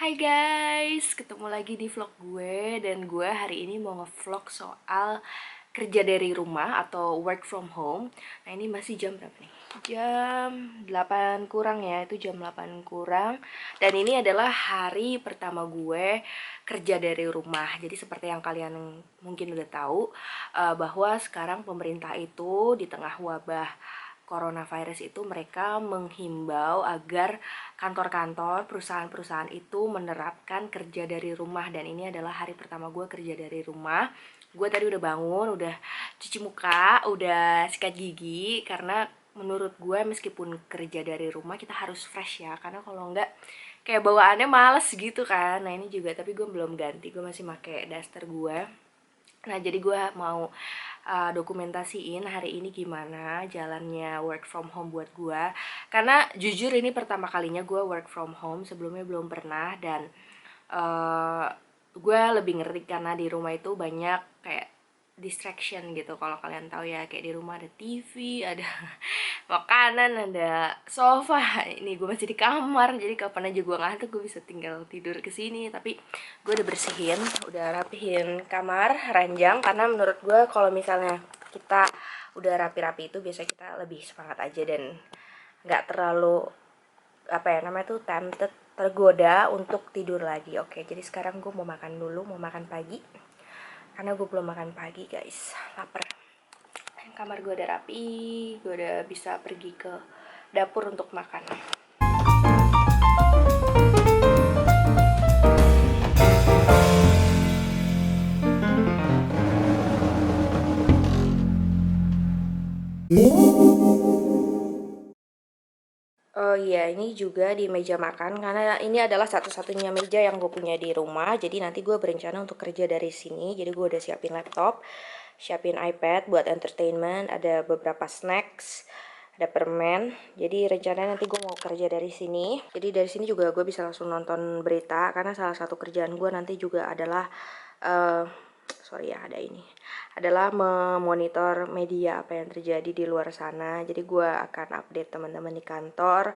Hai guys, ketemu lagi di vlog gue. Dan gue hari ini mau ngevlog soal kerja dari rumah atau work from home. Nah ini masih jam berapa nih? Jam 8 kurang ya, itu jam 8 kurang. Dan ini adalah hari pertama gue kerja dari rumah. Jadi seperti yang kalian mungkin udah tahu, bahwa sekarang pemerintah itu di tengah wabah coronavirus itu mereka menghimbau agar kantor-kantor, perusahaan-perusahaan itu menerapkan kerja dari rumah. Dan ini adalah hari pertama gue kerja dari rumah. Gue tadi udah bangun, udah cuci muka, udah sikat gigi, karena menurut gue meskipun kerja dari rumah kita harus fresh ya, karena kalau enggak kayak bawaannya males gitu kan. Nah ini juga, tapi gue belum ganti, gue masih pakai daster gue. Nah, jadi gue mau dokumentasiin hari ini gimana jalannya work from home buat gue. Karena jujur ini pertama kalinya gue work from home, sebelumnya belum pernah. Dan gue lebih ngerti karena di rumah itu banyak kayak distraction gitu. Kalau kalian tahu ya, kayak di rumah ada TV, ada makanan, ada sofa. Ini gue masih di kamar, jadi kapan aja gue ngantuk gue bisa tinggal tidur ke sini. Tapi gue udah bersihin, udah rapihin kamar, ranjang, karena menurut gue kalau misalnya kita udah rapi-rapi itu biasa kita lebih semangat aja dan nggak terlalu apa ya namanya tuh tempted, tergoda untuk tidur lagi. Oke, jadi sekarang gue mau makan dulu, mau makan pagi karena gue belum makan pagi guys, lapar. Kamar gue udah rapi, gue udah bisa pergi ke dapur untuk makan. Oh iya, ini juga di meja makan, karena ini adalah satu-satunya meja yang gue punya di rumah. Jadi nanti gue berencana untuk kerja dari sini. Jadi gue udah siapin laptop, siapin iPad buat entertainment, ada beberapa snacks, ada permen. Jadi rencananya nanti gue mau kerja dari sini. Jadi dari sini juga gue bisa langsung nonton berita, karena salah satu kerjaan gue nanti juga adalah sorry ya, ada ini adalah memonitor media apa yang terjadi di luar sana. Jadi gue akan update teman-teman di kantor.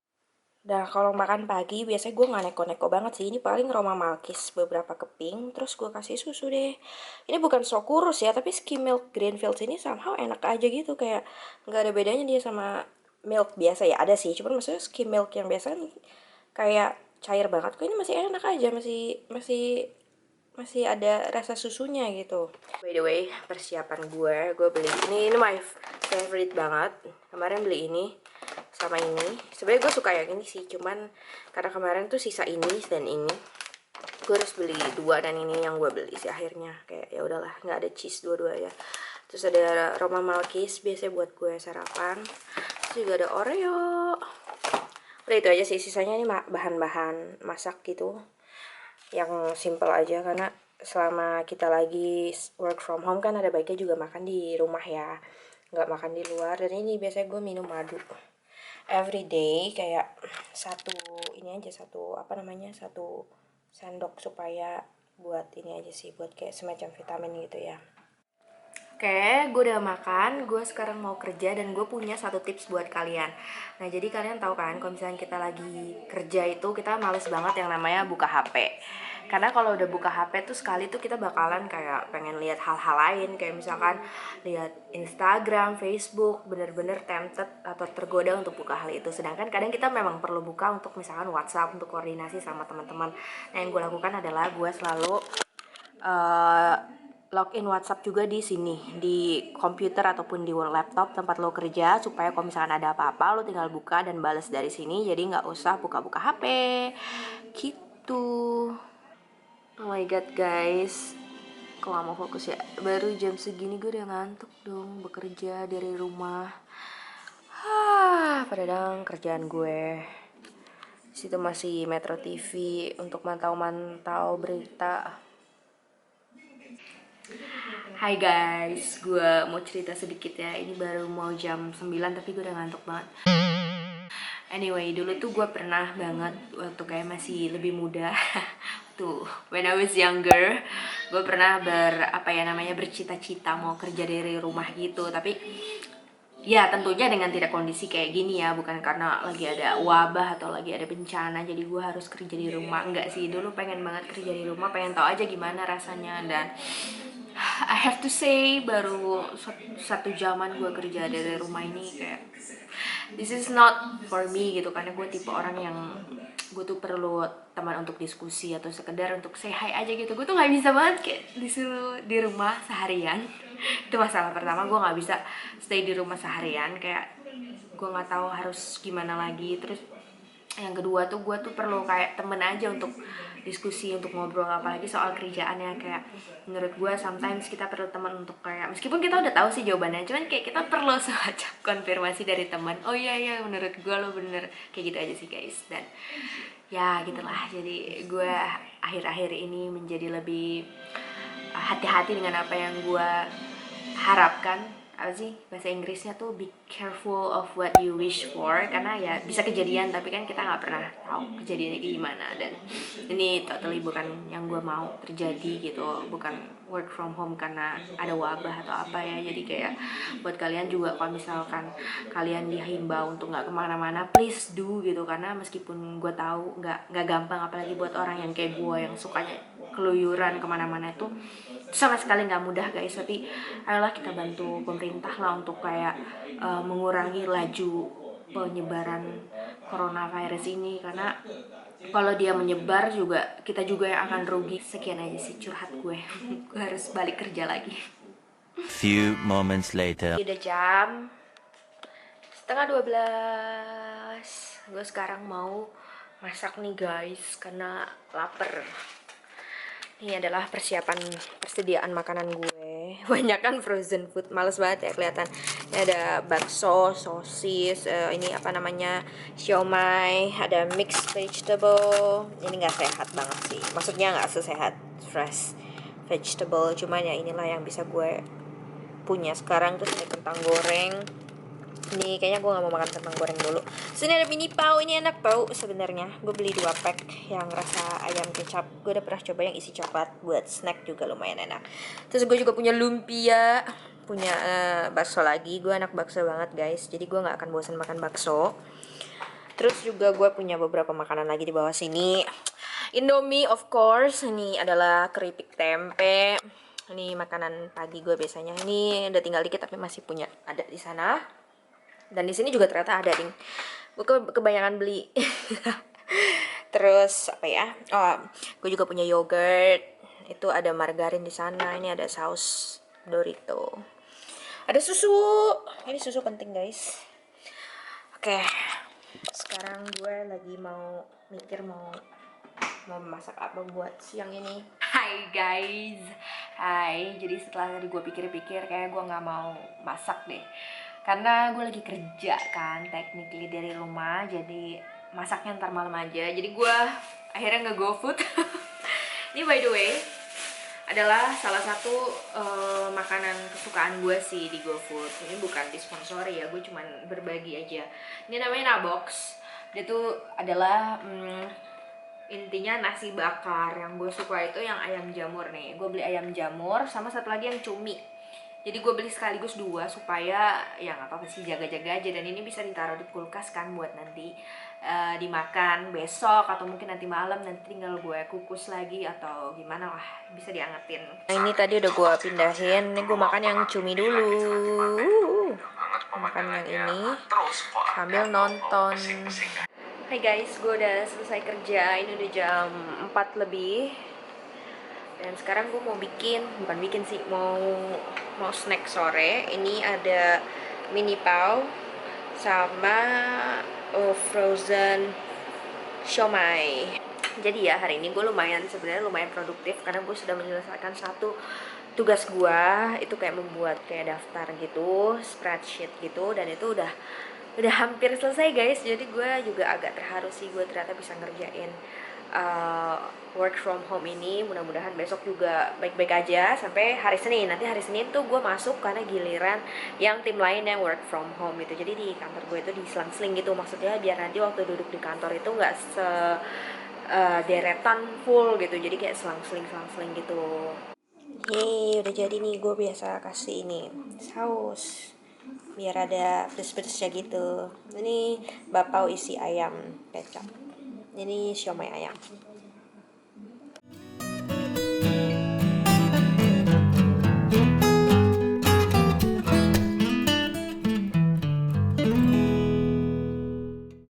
Nah, kalau makan pagi biasanya gue nggak neko-neko banget sih. Ini paling Roma Malkis beberapa keping, terus gue kasih susu deh. Ini bukan so kurus ya, tapi skim milk Greenfields ini somehow enak aja gitu. Kayak nggak ada bedanya dia sama milk biasa ya. Ada sih, cuman maksudnya skim milk yang biasa kayak cair banget. Kok ini masih enak aja, masih masih masih ada rasa susunya gitu. By the way, persiapan gue beli ini my favorite banget. Kemarin beli ini sama ini. Sebenarnya gue suka yang ini sih, cuman karena kemarin tuh sisa ini dan ini, gue harus beli dua, dan ini yang gue beli sih akhirnya. Kayak ya udahlah, nggak ada cheese dua-dua ya. Terus ada Roma Malkis biasanya buat gue sarapan. Terus juga ada Oreo. Udah itu aja sih, sisanya ini bahan-bahan masak gitu yang simple aja, karena selama kita lagi work from home kan ada baiknya juga makan di rumah ya, nggak makan di luar. Dan ini biasanya gue minum madu everyday, kayak satu ini aja, satu apa namanya, satu sendok, supaya buat ini aja sih, buat kayak semacam vitamin gitu ya. Oke, gue udah makan, gue sekarang mau kerja, dan gue punya satu tips buat kalian. Nah, jadi kalian tahu kan, kalau misalnya kita lagi kerja itu, kita males banget yang namanya buka HP. Karena kalau udah buka HP tuh sekali tuh kita bakalan kayak pengen lihat hal-hal lain. Kayak misalkan lihat Instagram, Facebook, bener-bener tempted atau tergoda untuk buka hal itu. Sedangkan kadang kita memang perlu buka untuk misalkan WhatsApp, untuk koordinasi sama teman-teman. Nah, yang gue lakukan adalah gue selalu login WhatsApp juga di sini, di komputer ataupun di laptop tempat lo kerja, supaya kalau misalkan ada apa-apa lo tinggal buka dan bales dari sini, jadi nggak usah buka-buka HP gitu. Oh my god guys, kok gak mau fokus ya, baru jam segini gue udah ngantuk dong bekerja dari rumah. Padahal kerjaan gue situ masih Metro TV untuk mantau-mantau berita. Hai guys, gue mau cerita sedikit ya. Ini baru mau jam 9 tapi gue udah ngantuk banget. Anyway, dulu tuh gue pernah banget waktu kayak masih lebih muda tuh, when I was younger, gue pernah bercita-cita mau kerja dari rumah gitu. Tapi Ya tentunya dengan tidak kondisi kayak gini ya, bukan karena lagi ada wabah atau lagi ada bencana jadi gue harus kerja di rumah. Enggak sih, dulu pengen banget kerja di rumah, pengen tahu aja gimana rasanya. Dan I have to say baru satu jaman gue kerja dari rumah ini kayak this is not for me gitu, karena gue tipe orang yang gue tuh perlu teman untuk diskusi atau sekedar untuk say hi aja gitu. Gue tuh nggak bisa banget kayak disuruh di rumah seharian. Itu masalah pertama, gue nggak bisa stay di rumah seharian, kayak gue nggak tahu harus gimana lagi. Terus yang kedua tuh gue tuh perlu kayak temen aja untuk diskusi, untuk ngobrol, apalagi soal kerjaannya. Kayak menurut gue sometimes kita perlu teman untuk kayak meskipun kita udah tahu sih jawabannya, cuman kayak kita perlu semacam konfirmasi dari teman. Oh iya iya menurut gue lo bener, kayak gitu aja sih guys. Dan ya gitulah, jadi gue akhir-akhir ini menjadi lebih hati-hati dengan apa yang gue harapkan. Apa sih bahasa Inggrisnya tuh be careful of what you wish for, karena ya bisa kejadian tapi kan kita nggak pernah tahu kejadiannya gimana. Dan ini totally bukan yang gue mau terjadi gitu, bukan work from home karena ada wabah atau apa ya. Jadi kayak buat kalian juga kalau misalkan kalian dihimbau untuk nggak kemana-mana, please do gitu, karena meskipun gue tahu nggak gampang, apalagi buat orang yang kayak gue yang sukanya keluyuran kemana-mana, itu sama sekali nggak mudah guys. Tapi ayolah kita bantu pemerintah lah untuk kayak mengurangi laju penyebaran coronavirus ini, karena kalau dia menyebar juga kita juga yang akan rugi. Sekian aja sih curhat gue. Gue harus balik kerja lagi. Few moments later. Udah jam setengah 12. Gue sekarang mau masak nih guys karena lapar. Ini adalah persiapan persediaan makanan gue. Banyak kan frozen food, males banget ya kelihatan. Ini ada bakso, sosis, ini apa namanya, siomay, ada mixed vegetable. Ini nggak sehat banget sih. Maksudnya nggak sesehat fresh vegetable. Cuman ya inilah yang bisa gue punya sekarang. Terus ada kentang goreng. Ini kayaknya gue gak mau makan kentang goreng dulu. Sini ada mini pau, ini enak tau sebenarnya. Gue beli 2 pack yang rasa ayam kecap. Gue udah pernah coba yang isi coklat, buat snack juga lumayan enak. Terus gue juga punya lumpia, punya bakso lagi. Gue anak bakso banget guys, jadi gue gak akan bosan makan bakso. Terus juga gue punya beberapa makanan lagi di bawah sini. Indomie of course, ini adalah keripik tempe. Ini makanan pagi gue biasanya. Ini udah tinggal dikit tapi masih punya, ada di sana. Dan di sini juga ternyata ada ding. Gue kebanyakan beli. Terus apa ya? Oh, gue juga punya yogurt. Itu ada margarin di sana. Ini ada saus Dorito. Ada susu. Ini susu penting guys. Oke. Sekarang gue lagi mau mikir mau masak apa buat siang ini. Hai guys. Hai. Jadi setelah tadi gue pikir-pikir kayak gue nggak mau masak deh. Karena gue lagi kerja kan technically dari rumah, jadi masaknya ntar malam aja. Jadi gue akhirnya nge-GoFood. Ini by the way adalah salah satu makanan kesukaan gue sih di GoFood. Ini bukan disponsori ya, gue cuman berbagi aja. Ini namanya Nabox. Dia tuh adalah intinya nasi bakar. Yang gue suka itu yang ayam jamur nih. Gue beli ayam jamur sama satu lagi yang cumi. Jadi gue beli sekaligus 2 supaya ya nggak apa-apa sih, jaga-jaga aja. Dan ini bisa ditaruh di kulkas kan buat nanti dimakan besok atau mungkin nanti malam, nanti tinggal gue kukus lagi atau gimana lah, bisa diangetin. Nah ini tadi udah gue pindahin, ini gue makan yang cumi dulu. Makan yang ini sambil nonton. Hai guys, gue udah selesai kerja, ini udah jam 4 lebih. Dan sekarang gue mau bukan bikin sih, mau snack sore. Ini ada mini pau sama frozen siomay. Jadi ya hari ini gue sebenarnya lumayan produktif karena gue sudah menyelesaikan satu tugas gue. Itu kayak membuat kayak daftar gitu, spreadsheet gitu, dan itu udah hampir selesai guys. Jadi gue juga agak terharu sih, gue ternyata bisa ngerjain work from home ini. Mudah-mudahan besok juga baik-baik aja sampai hari Senin. Nanti hari Senin tuh gue masuk karena giliran yang tim lain yang work from home gitu. Jadi di kantor gue itu diselang-seling gitu, maksudnya biar nanti waktu duduk di kantor itu nggak deretan full gitu, jadi kayak selang-seling gitu. Yeay, udah jadi nih. Gue biasa kasih ini saus biar ada pedes-pedesnya gitu. Ini bakpao isi ayam kecap. Ini siomay ayam.